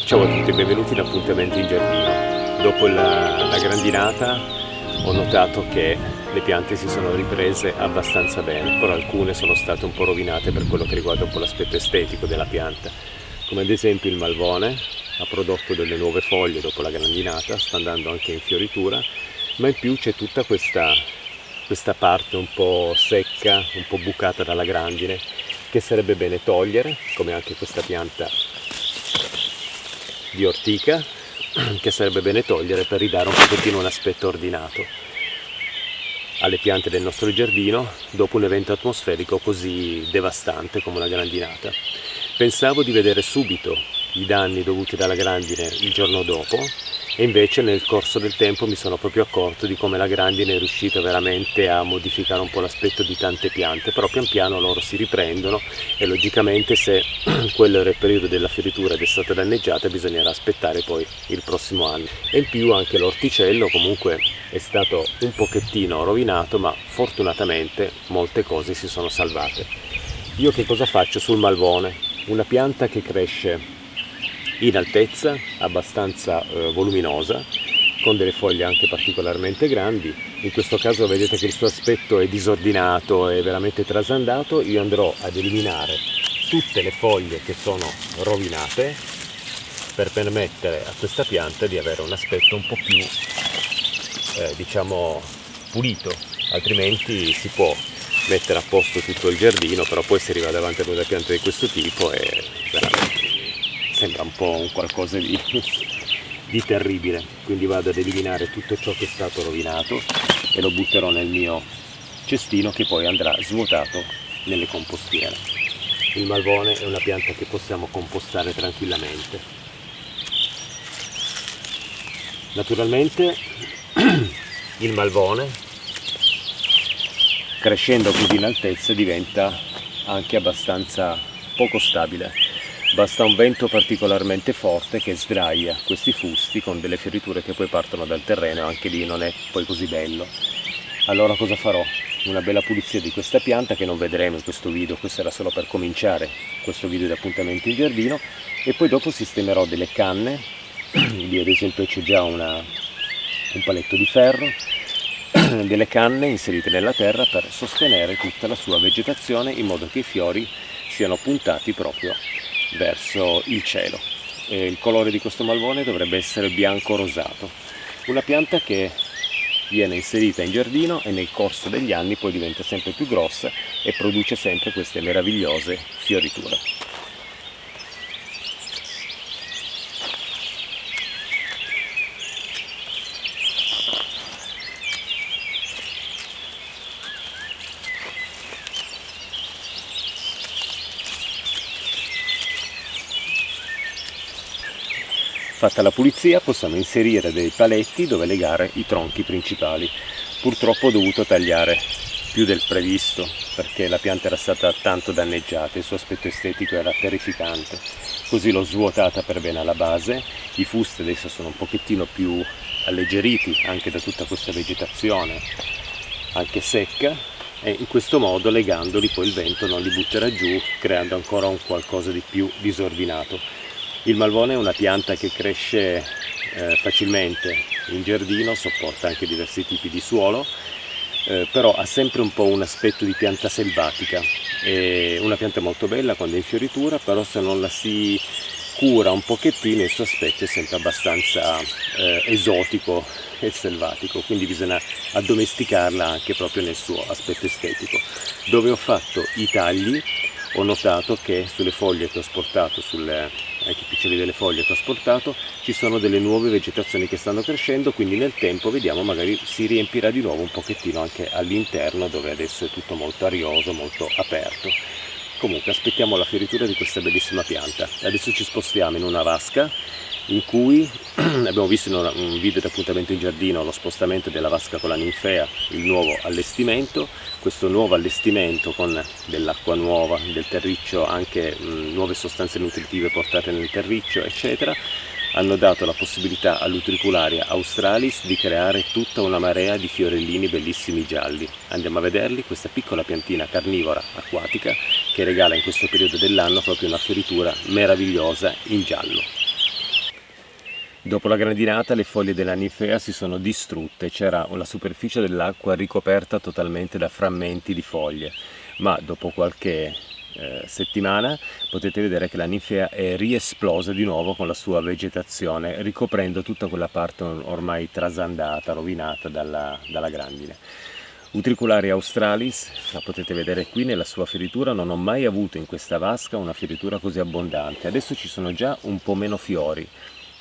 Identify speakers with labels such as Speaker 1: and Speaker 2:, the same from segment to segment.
Speaker 1: Ciao a tutti, benvenuti in Appuntamenti in Giardino. Dopo la grandinata ho notato che le piante si sono riprese abbastanza bene, però alcune sono state un po' rovinate per quello che riguarda un po' l'aspetto estetico della pianta, come ad esempio il malvone ha prodotto delle nuove foglie dopo la grandinata, sta andando anche in fioritura, ma in più c'è tutta questa parte un po' secca, un po' bucata dalla grandine, che sarebbe bene togliere, come anche questa pianta di ortica, che sarebbe bene togliere per ridare un pochettino un aspetto ordinato alle piante del nostro giardino dopo un evento atmosferico così devastante come una grandinata. Pensavo di vedere subito i danni dovuti dalla grandine il giorno dopo, e invece nel corso del tempo mi sono proprio accorto di come la grandine è riuscita veramente a modificare un po' l'aspetto di tante piante, però pian piano loro si riprendono e logicamente se quello era il periodo della fioritura ed è stata danneggiata bisognerà aspettare poi il prossimo anno. E in più anche l'orticello comunque è stato un pochettino rovinato, ma fortunatamente molte cose si sono salvate. Io che cosa faccio sul malvone? Una pianta che cresce in altezza, abbastanza voluminosa, con delle foglie anche particolarmente grandi. In questo caso vedete che il suo aspetto è disordinato, è veramente trasandato. Io andrò ad eliminare tutte le foglie che sono rovinate per permettere a questa pianta di avere un aspetto un po' più diciamo pulito, altrimenti si può mettere a posto tutto il giardino, però poi si arriva davanti ad una pianta di questo tipo e veramente sembra un po' un qualcosa di terribile. Quindi vado ad eliminare tutto ciò che è stato rovinato e lo butterò nel mio cestino, che poi andrà svuotato nelle compostiere. Il malvone è una pianta che possiamo compostare tranquillamente. Naturalmente il malvone, crescendo così in altezza, diventa anche abbastanza poco stabile. Basta un vento particolarmente forte che sdraia questi fusti con delle fioriture che poi partono dal terreno, anche lì non è poi così bello. Allora cosa farò? Una bella pulizia di questa pianta che non vedremo in questo video, questo era solo per cominciare questo video di Appuntamenti in Giardino, e poi dopo sistemerò delle canne, lì ad esempio c'è già un paletto di ferro, delle canne inserite nella terra per sostenere tutta la sua vegetazione in modo che i fiori siano puntati proprio verso il cielo. E il colore di questo malvone dovrebbe essere bianco rosato. Una pianta che viene inserita in giardino e nel corso degli anni poi diventa sempre più grossa e produce sempre queste meravigliose fioriture. Fatta la pulizia possiamo inserire dei paletti dove legare i tronchi principali. Purtroppo ho dovuto tagliare più del previsto perché la pianta era stata tanto danneggiata, il suo aspetto estetico era terrificante. Così l'ho svuotata per bene alla base, i fusti adesso sono un pochettino più alleggeriti anche da tutta questa vegetazione anche secca, e in questo modo legandoli poi il vento non li butterà giù, creando ancora un qualcosa di più disordinato. Il malvone è una pianta che cresce facilmente in giardino, sopporta anche diversi tipi di suolo, però ha sempre un po' un aspetto di pianta selvatica. È una pianta molto bella quando è in fioritura, però se non la si cura un pochettino il suo aspetto è sempre abbastanza esotico e selvatico, quindi bisogna addomesticarla anche proprio nel suo aspetto estetico. Dove ho fatto i tagli ho notato che sulle foglie che ho sportato, anche i piccioli delle foglie che ho sportato, ci sono delle nuove vegetazioni che stanno crescendo, quindi nel tempo vediamo magari si riempirà di nuovo un pochettino anche all'interno, dove adesso è tutto molto arioso, molto aperto. Comunque aspettiamo la fioritura di questa bellissima pianta. Adesso ci spostiamo in una vasca in cui abbiamo visto in un video di Appuntamento in Giardino lo spostamento della vasca con la ninfea, il nuovo allestimento. Questo nuovo allestimento con dell'acqua nuova, del terriccio, anche nuove sostanze nutritive portate nel terriccio, eccetera, hanno dato la possibilità all'Utricularia australis di creare tutta una marea di fiorellini bellissimi gialli. Andiamo a vederli, questa piccola piantina carnivora acquatica che regala in questo periodo dell'anno proprio una fioritura meravigliosa in giallo. Dopo la grandinata le foglie della ninfea si sono distrutte, c'era la superficie dell'acqua ricoperta totalmente da frammenti di foglie, ma dopo qualche settimana potete vedere che la ninfea è riesplosa di nuovo con la sua vegetazione, ricoprendo tutta quella parte ormai trasandata, rovinata dalla grandine. Utricularia australis, la potete vedere qui nella sua fioritura, non ho mai avuto in questa vasca una fioritura così abbondante, adesso ci sono già un po' meno fiori.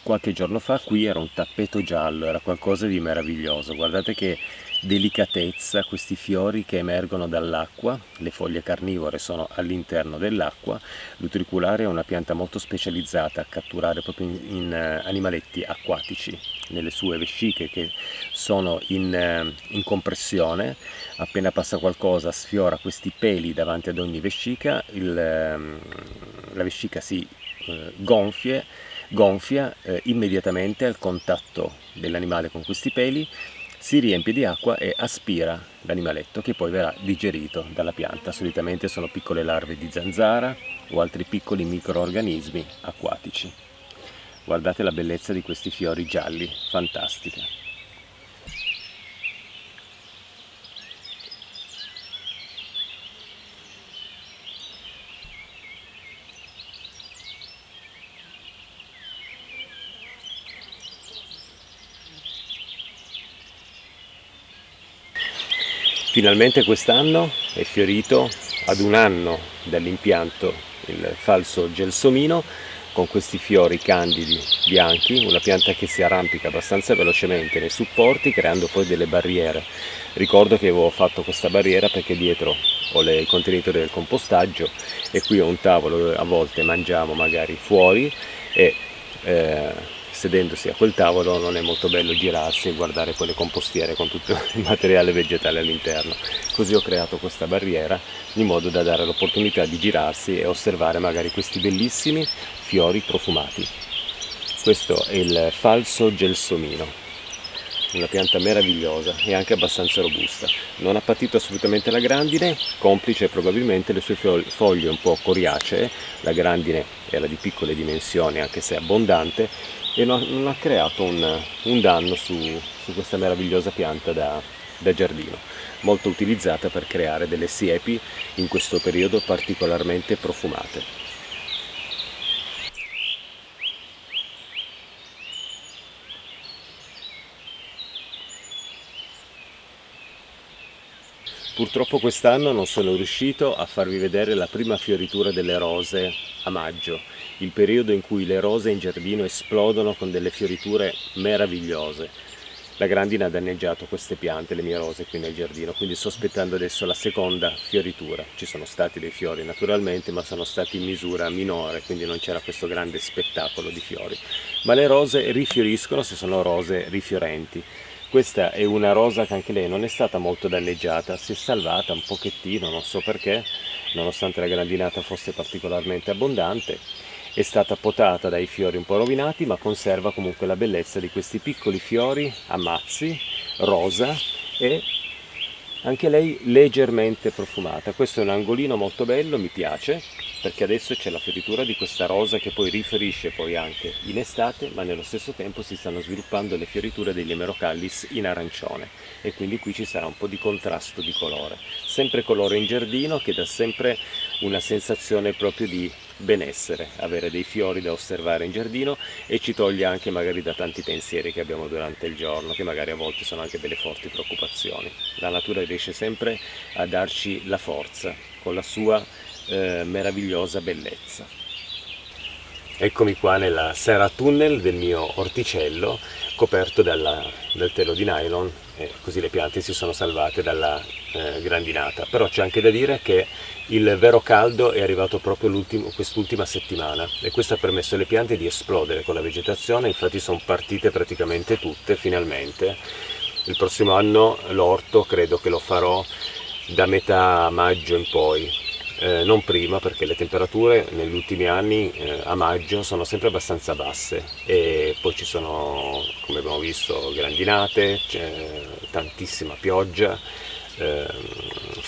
Speaker 1: Qualche giorno fa qui era un tappeto giallo, era qualcosa di meraviglioso, guardate che delicatezza, questi fiori che emergono dall'acqua, le foglie carnivore sono all'interno dell'acqua, l'utriculare è una pianta molto specializzata a catturare proprio in animaletti acquatici, nelle sue vesciche che sono in compressione, appena passa qualcosa sfiora questi peli davanti ad ogni vescica, la vescica si gonfia immediatamente al contatto dell'animale con questi peli, si riempie di acqua e aspira l'animaletto che poi verrà digerito dalla pianta. Solitamente sono piccole larve di zanzara o altri piccoli microorganismi acquatici. Guardate la bellezza di questi fiori gialli, fantastica. Finalmente quest'anno è fiorito ad un anno dall'impianto il falso gelsomino con questi fiori candidi bianchi, una pianta che si arrampica abbastanza velocemente nei supporti creando poi delle barriere. Ricordo che avevo fatto questa barriera perché dietro ho i contenitori del compostaggio e qui ho un tavolo dove a volte mangiamo magari fuori e sedendosi a quel tavolo non è molto bello girarsi e guardare poi le compostiere con tutto il materiale vegetale all'interno. Così ho creato questa barriera in modo da dare l'opportunità di girarsi e osservare magari questi bellissimi fiori profumati. Questo è il falso gelsomino, una pianta meravigliosa e anche abbastanza robusta. Non ha patito assolutamente la grandine, complice probabilmente le sue foglie un po' coriacee. La grandine era di piccole dimensioni anche se abbondante e non ha creato un danno su questa meravigliosa pianta da giardino, molto utilizzata per creare delle siepi in questo periodo particolarmente profumate. Purtroppo quest'anno non sono riuscito a farvi vedere la prima fioritura delle rose a maggio, il periodo in cui le rose in giardino esplodono con delle fioriture meravigliose. La grandine ha danneggiato queste piante, le mie rose qui nel giardino, quindi sto aspettando adesso la seconda fioritura. Ci sono stati dei fiori naturalmente, ma sono stati in misura minore, quindi non c'era questo grande spettacolo di fiori. Ma le rose rifioriscono se sono rose rifiorenti. Questa è una rosa che anche lei non è stata molto danneggiata, si è salvata un pochettino, non so perché, nonostante la grandinata fosse particolarmente abbondante. È stata potata dai fiori un po' rovinati, ma conserva comunque la bellezza di questi piccoli fiori a mazzi, rosa e anche lei leggermente profumata. Questo è un angolino molto bello, mi piace, perché adesso c'è la fioritura di questa rosa che poi rifiorisce poi anche in estate, ma nello stesso tempo si stanno sviluppando le fioriture degli Hemerocallis in arancione e quindi qui ci sarà un po' di contrasto di colore. Sempre colore in giardino che dà sempre una sensazione proprio di benessere, avere dei fiori da osservare in giardino e ci toglie anche magari da tanti pensieri che abbiamo durante il giorno, che magari a volte sono anche delle forti preoccupazioni. La natura riesce sempre a darci la forza con la sua meravigliosa bellezza. Eccomi qua nella serra tunnel del mio orticello coperto dal telo di nylon, così le piante si sono salvate dalla grandinata. Però c'è anche da dire che il vero caldo è arrivato proprio quest'ultima settimana e questo ha permesso alle piante di esplodere con la vegetazione, infatti sono partite praticamente tutte finalmente. Il prossimo anno l'orto credo che lo farò da metà maggio in poi. Non prima, perché le temperature negli ultimi anni a maggio sono sempre abbastanza basse e poi ci sono, come abbiamo visto, grandinate, c'è tantissima pioggia,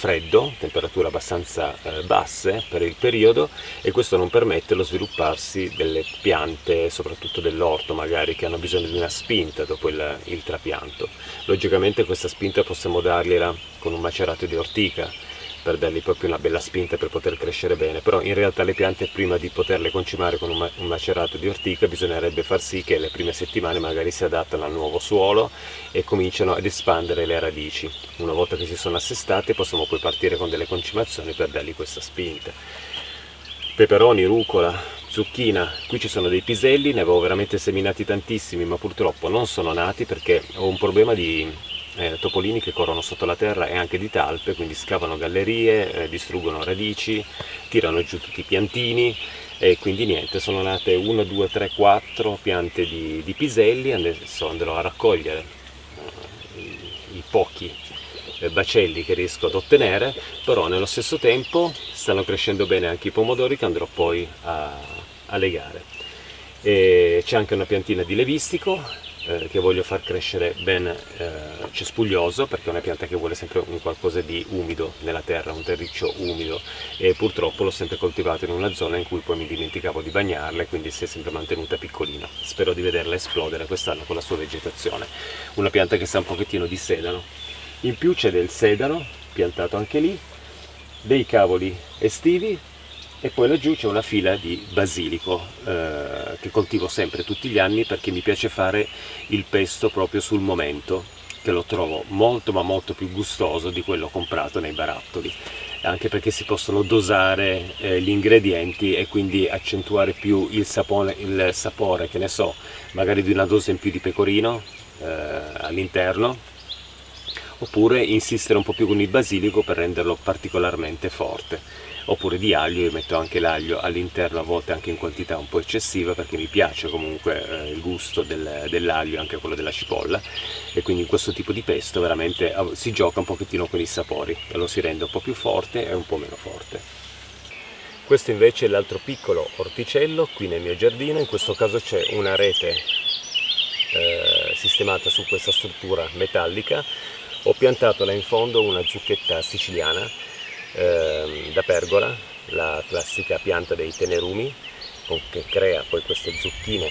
Speaker 1: freddo, temperature abbastanza basse per il periodo, e questo non permette lo svilupparsi delle piante, soprattutto dell'orto magari, che hanno bisogno di una spinta dopo il trapianto. Logicamente questa spinta possiamo dargliela con un macerato di ortica, per dargli proprio una bella spinta per poter crescere bene, però in realtà le piante, prima di poterle concimare con un macerato di ortica, bisognerebbe far sì che le prime settimane magari si adattano al nuovo suolo e cominciano ad espandere le radici. Una volta che si sono assestate possiamo poi partire con delle concimazioni per dargli questa spinta. Peperoni, rucola, zucchina, qui ci sono dei piselli, ne avevo veramente seminati tantissimi, ma purtroppo non sono nati perché ho un problema di topolini che corrono sotto la terra e anche di talpe, quindi scavano gallerie, distruggono radici, tirano giù tutti i piantini, e quindi niente, sono nate 1, 2, 3, 4 piante di piselli. Adesso andrò a raccogliere i pochi bacelli che riesco ad ottenere, però nello stesso tempo stanno crescendo bene anche i pomodori che andrò poi a legare. E c'è anche una piantina di levistico che voglio far crescere ben cespuglioso, perché è una pianta che vuole sempre un qualcosa di umido nella terra, un terriccio umido, e purtroppo l'ho sempre coltivato in una zona in cui poi mi dimenticavo di bagnarla e quindi si è sempre mantenuta piccolina. Spero di vederla esplodere quest'anno con la sua vegetazione. Una pianta che sa un pochettino di sedano. In più c'è del sedano piantato anche lì, dei cavoli estivi, e poi laggiù c'è una fila di basilico che coltivo sempre tutti gli anni, perché mi piace fare il pesto proprio sul momento, che lo trovo molto ma molto più gustoso di quello comprato nei barattoli, anche perché si possono dosare gli ingredienti e quindi accentuare più il sapore, che ne so, magari di una dose in più di pecorino all'interno, oppure insistere un po' più con il basilico per renderlo particolarmente forte. Oppure di aglio, io metto anche l'aglio all'interno, a volte anche in quantità un po' eccessiva, perché mi piace comunque il gusto dell'aglio, anche quello della cipolla, e quindi in questo tipo di pesto veramente si gioca un pochettino con i sapori e lo si rende un po' più forte e un po' meno forte. Questo invece è l'altro piccolo orticello qui nel mio giardino. In questo caso c'è una rete sistemata su questa struttura metallica. Ho piantato là in fondo una zucchetta siciliana da pergola, la classica pianta dei tenerumi, che crea poi queste zucchine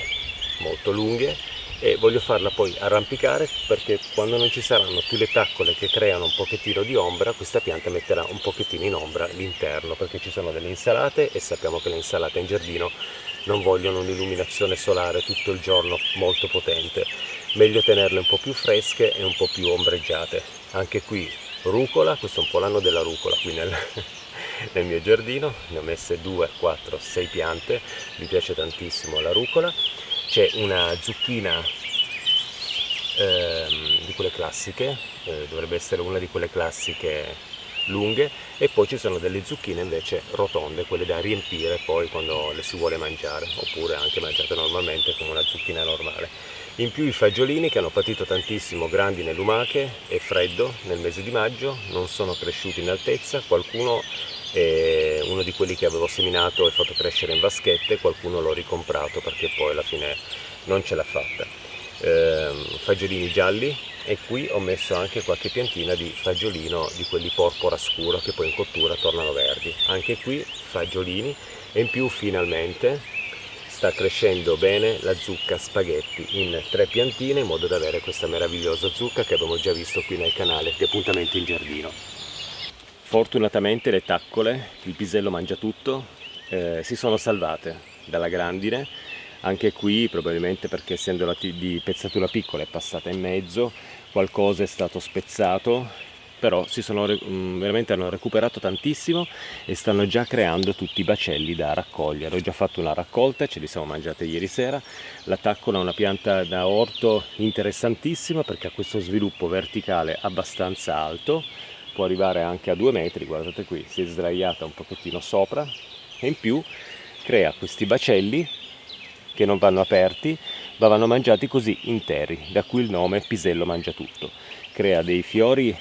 Speaker 1: molto lunghe, e voglio farla poi arrampicare, perché quando non ci saranno più le taccole che creano un pochettino di ombra, questa pianta metterà un pochettino in ombra l'interno, perché ci sono delle insalate e sappiamo che le insalate in giardino non vogliono un'illuminazione solare tutto il giorno molto potente, meglio tenerle un po' più fresche e un po' più ombreggiate. Anche qui rucola, questo è un po' l'anno della rucola qui nel mio giardino, ne ho messe 2, 4, 6 piante, mi piace tantissimo la rucola. C'è una zucchina di quelle classiche, dovrebbe essere una di quelle classiche lunghe, e poi ci sono delle zucchine invece rotonde, quelle da riempire poi quando le si vuole mangiare, oppure anche mangiate normalmente come una zucchina normale. In più i fagiolini, che hanno patito tantissimo grandine, lumache e freddo nel mese di maggio, non sono cresciuti in altezza. Qualcuno è uno di quelli che avevo seminato e fatto crescere in vaschette, qualcuno l'ho ricomprato perché poi alla fine non ce l'ha fatta. Fagiolini gialli, e qui ho messo anche qualche piantina di fagiolino di quelli porpora scuro, che poi in cottura tornano verdi. Anche qui fagiolini, e in più finalmente sta crescendo bene la zucca spaghetti in 3 piantine, in modo da avere questa meravigliosa zucca che abbiamo già visto qui nel canale di Appuntamenti in Giardino. Fortunatamente le taccole, il pisello mangia tutto, si sono salvate dalla grandine. Anche qui probabilmente perché, essendo di pezzatura piccola, è passata in mezzo, qualcosa è stato spezzato, però veramente hanno recuperato tantissimo e stanno già creando tutti i bacelli da raccogliere. Ho già fatto una raccolta, ce li siamo mangiate ieri sera. La taccola è una pianta da orto interessantissima, perché ha questo sviluppo verticale abbastanza alto, può arrivare anche a 2 metri, guardate qui, si è sdraiata un pochettino sopra, e in più crea questi bacelli che non vanno aperti, ma vanno mangiati così interi, da cui il nome pisello mangia tutto. Crea dei fiori,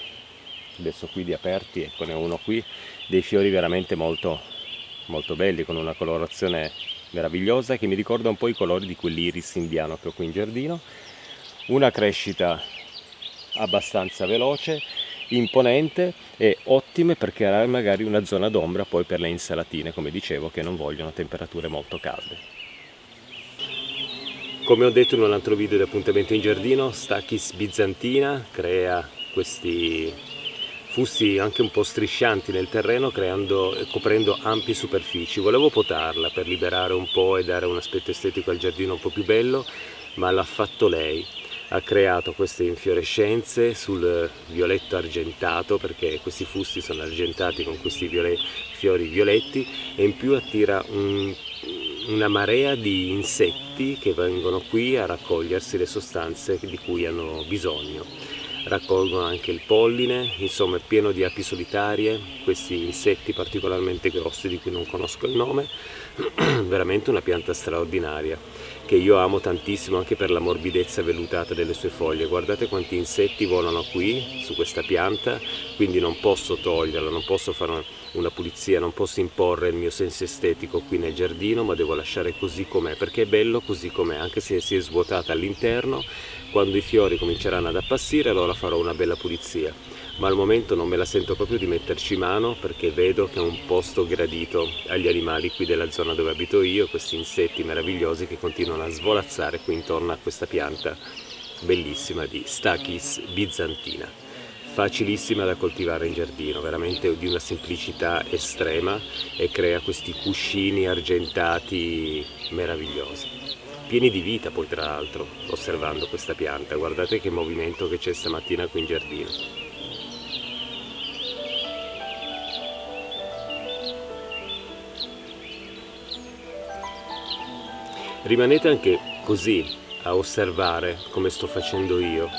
Speaker 1: adesso qui di aperti, eccone uno qui, dei fiori veramente molto, molto belli, con una colorazione meravigliosa che mi ricorda un po' i colori di quell'iris indiano che ho qui in giardino. Una crescita abbastanza veloce, imponente e ottime per creare magari una zona d'ombra poi per le insalatine, come dicevo, che non vogliono temperature molto calde. Come ho detto in un altro video di appuntamento in giardino, Stachys byzantina crea questi fusti anche un po' striscianti nel terreno, coprendo ampie superfici. Volevo potarla per liberare un po' e dare un aspetto estetico al giardino un po' più bello, ma l'ha fatto lei. Ha creato queste infiorescenze sul violetto argentato, perché questi fusti sono argentati con questi fiori violetti, e in più attira una marea di insetti che vengono qui a raccogliersi le sostanze di cui hanno bisogno. Raccolgono anche il polline, insomma è pieno di api solitarie, questi insetti particolarmente grossi di cui non conosco il nome. Veramente una pianta straordinaria che io amo tantissimo anche per la morbidezza vellutata delle sue foglie. Guardate quanti insetti volano qui su questa pianta, quindi non posso toglierla, non posso fare una pulizia, non posso imporre il mio senso estetico qui nel giardino, ma devo lasciare così com'è, perché è bello così com'è, anche se si è svuotata all'interno. Quando i fiori cominceranno ad appassire allora farò una bella pulizia, ma al momento non me la sento proprio di metterci mano, perché vedo che è un posto gradito agli animali qui della zona dove abito io, questi insetti meravigliosi che continuano a svolazzare qui intorno a questa pianta bellissima di Stachys byzantina. Facilissima da coltivare in giardino, veramente di una semplicità estrema, e crea questi cuscini argentati meravigliosi, pieni di vita poi tra l'altro, osservando questa pianta. Guardate che movimento che c'è stamattina qui in giardino. Rimanete anche così a osservare come sto facendo io.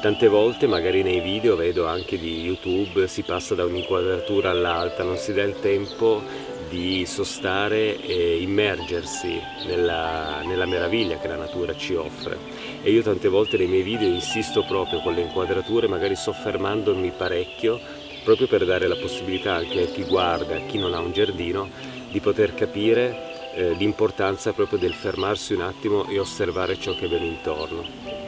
Speaker 1: Tante volte magari nei video vedo anche di YouTube si passa da un'inquadratura all'altra, non si dà il tempo di sostare e immergersi nella meraviglia che la natura ci offre. E io tante volte nei miei video insisto proprio con le inquadrature, magari soffermandomi parecchio, proprio per dare la possibilità anche a chi guarda, a chi non ha un giardino, di poter capire l'importanza proprio del fermarsi un attimo e osservare ciò che viene intorno.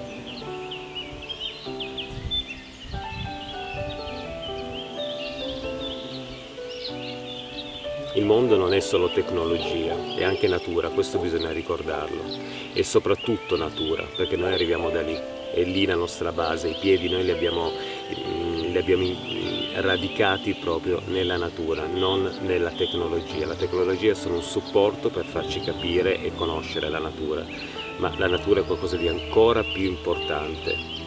Speaker 1: Il mondo non è solo tecnologia, è anche natura, questo bisogna ricordarlo, e soprattutto natura, perché noi arriviamo da lì, è lì la nostra base, i piedi noi li abbiamo radicati proprio nella natura, non nella tecnologia. La tecnologia è solo un supporto per farci capire e conoscere la natura, ma la natura è qualcosa di ancora più importante.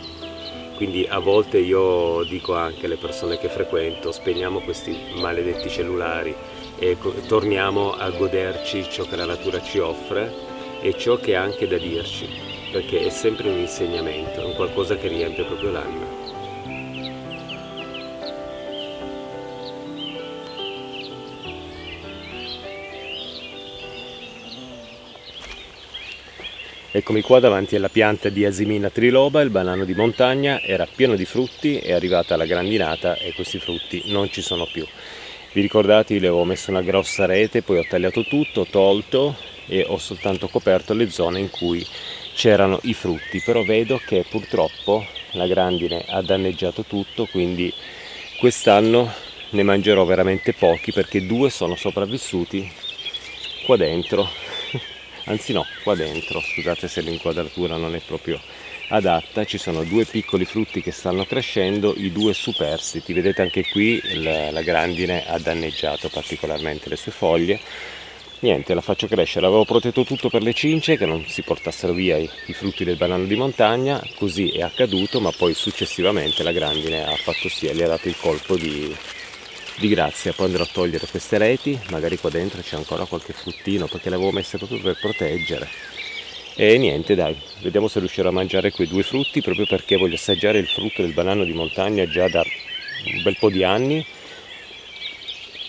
Speaker 1: Quindi a volte io dico anche alle persone che frequento, spegniamo questi maledetti cellulari e torniamo a goderci ciò che la natura ci offre e ciò che ha anche da dirci, perché è sempre un insegnamento, è un qualcosa che riempie proprio l'anima. Eccomi qua davanti alla pianta di Asimina triloba, il banano di montagna, era pieno di frutti, è arrivata la grandinata e questi frutti non ci sono più. Vi ricordate, io le avevo messo una grossa rete, poi ho tagliato tutto, ho tolto e ho soltanto coperto le zone in cui c'erano i frutti, però vedo che purtroppo la grandine ha danneggiato tutto, quindi quest'anno ne mangerò veramente pochi, perché 2 sono sopravvissuti qua dentro. Anzi no, qua dentro, scusate se l'inquadratura non è proprio adatta, ci sono 2 piccoli frutti che stanno crescendo, i 2 superstiti. Vedete anche qui la grandine ha danneggiato particolarmente le sue foglie. Niente, la faccio crescere, avevo protetto tutto per le cince, che non si portassero via i frutti del banano di montagna, così è accaduto, ma poi successivamente la grandine ha fatto sì, le ha dato il colpo di grazia. Poi andrò a togliere queste reti, magari qua dentro c'è ancora qualche fruttino, perché le avevo messe proprio per proteggere. E niente, dai, vediamo se riuscirò a mangiare quei 2 frutti, proprio perché voglio assaggiare il frutto del banano di montagna già da un bel po' di anni.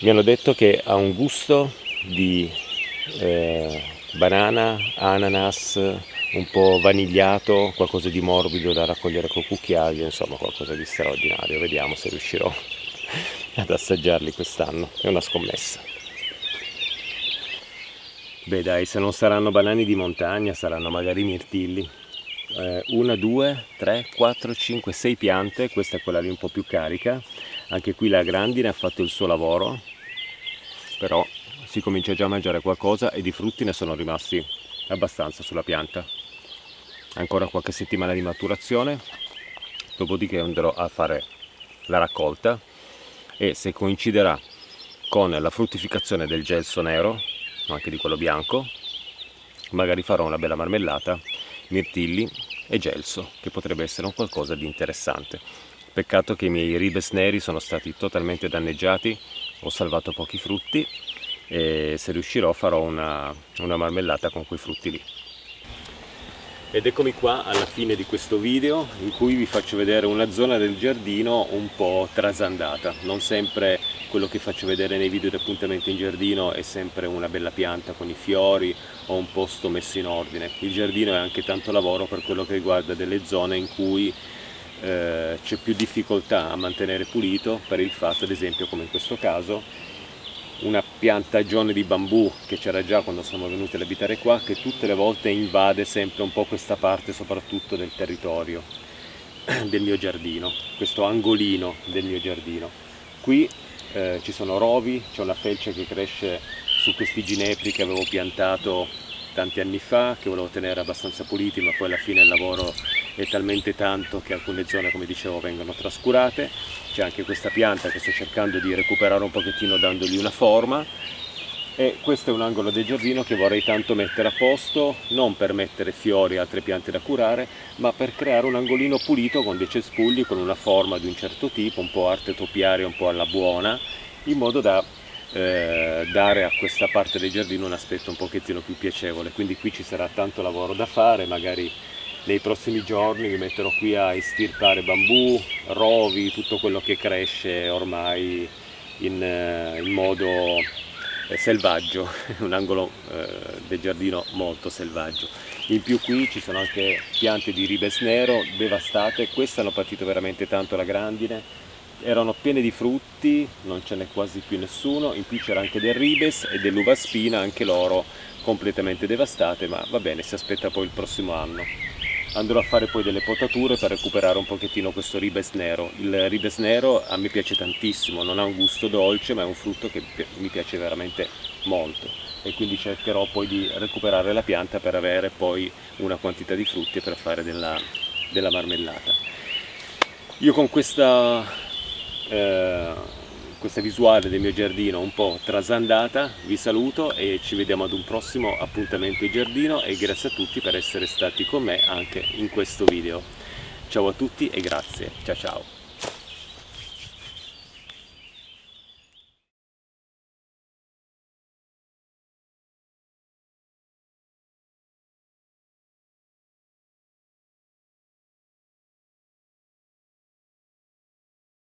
Speaker 1: Mi hanno detto che ha un gusto di banana, ananas, un po' vanigliato, qualcosa di morbido da raccogliere col cucchiaio, insomma qualcosa di straordinario. Vediamo se riuscirò ad assaggiarli quest'anno, è una scommessa. Beh dai, se non saranno banani di montagna saranno magari mirtilli, 1, 2, 3, 4, 5, 6 piante, questa è quella lì un po' più carica. Anche qui la grandine ha fatto il suo lavoro, però si comincia già a mangiare qualcosa e di frutti ne sono rimasti abbastanza sulla pianta. Ancora qualche settimana di maturazione, dopodiché andrò a fare la raccolta e se coinciderà con la fruttificazione del gelso nero, anche di quello bianco, magari farò una bella marmellata, mirtilli e gelso, che potrebbe essere un qualcosa di interessante. Peccato che i miei ribes neri sono stati totalmente danneggiati, ho salvato pochi frutti e se riuscirò farò una marmellata con quei frutti lì. Ed eccomi qua alla fine di questo video in cui vi faccio vedere una zona del giardino un po' trasandata. Non sempre quello che faccio vedere nei video di appuntamento in giardino è sempre una bella pianta con i fiori o un posto messo in ordine. Il giardino è anche tanto lavoro per quello che riguarda delle zone in cui c'è più difficoltà a mantenere pulito, per il fatto, ad esempio, come in questo caso, una piantagione di bambù che c'era già quando siamo venuti ad abitare qua, che tutte le volte invade sempre un po' questa parte soprattutto del territorio del mio giardino, questo angolino del mio giardino. Qui ci sono rovi, c'è una felce che cresce su questi ginepri che avevo piantato tanti anni fa, che volevo tenere abbastanza puliti, ma poi alla fine il lavoro è talmente tanto che alcune zone, come dicevo, vengono trascurate. C'è anche questa pianta che sto cercando di recuperare un pochettino dandogli una forma, e questo è un angolo del giardino che vorrei tanto mettere a posto, non per mettere fiori e altre piante da curare, ma per creare un angolino pulito con dei cespugli con una forma di un certo tipo, un po' arte topiaria, un po' alla buona, in modo da dare a questa parte del giardino un aspetto un pochettino più piacevole. Quindi qui ci sarà tanto lavoro da fare, magari nei prossimi giorni mi metterò qui a estirpare bambù, rovi, tutto quello che cresce ormai in modo selvaggio, un angolo del giardino molto selvaggio. In più qui ci sono anche piante di ribes nero devastate, queste hanno patito veramente tanto la grandine, erano piene di frutti, non ce n'è quasi più nessuno, in più c'era anche del ribes e dell'uva spina, anche loro completamente devastate, ma va bene, si aspetta poi il prossimo anno. Andrò a fare poi delle potature per recuperare un pochettino questo ribes nero. Il ribes nero a me piace tantissimo, non ha un gusto dolce, ma è un frutto che mi piace veramente molto, e quindi cercherò poi di recuperare la pianta per avere poi una quantità di frutti per fare della marmellata. Io con questa visuale del mio giardino un po' trasandata vi saluto e ci vediamo ad un prossimo appuntamento in giardino, e grazie a tutti per essere stati con me anche in questo video. Ciao a tutti e grazie, ciao ciao.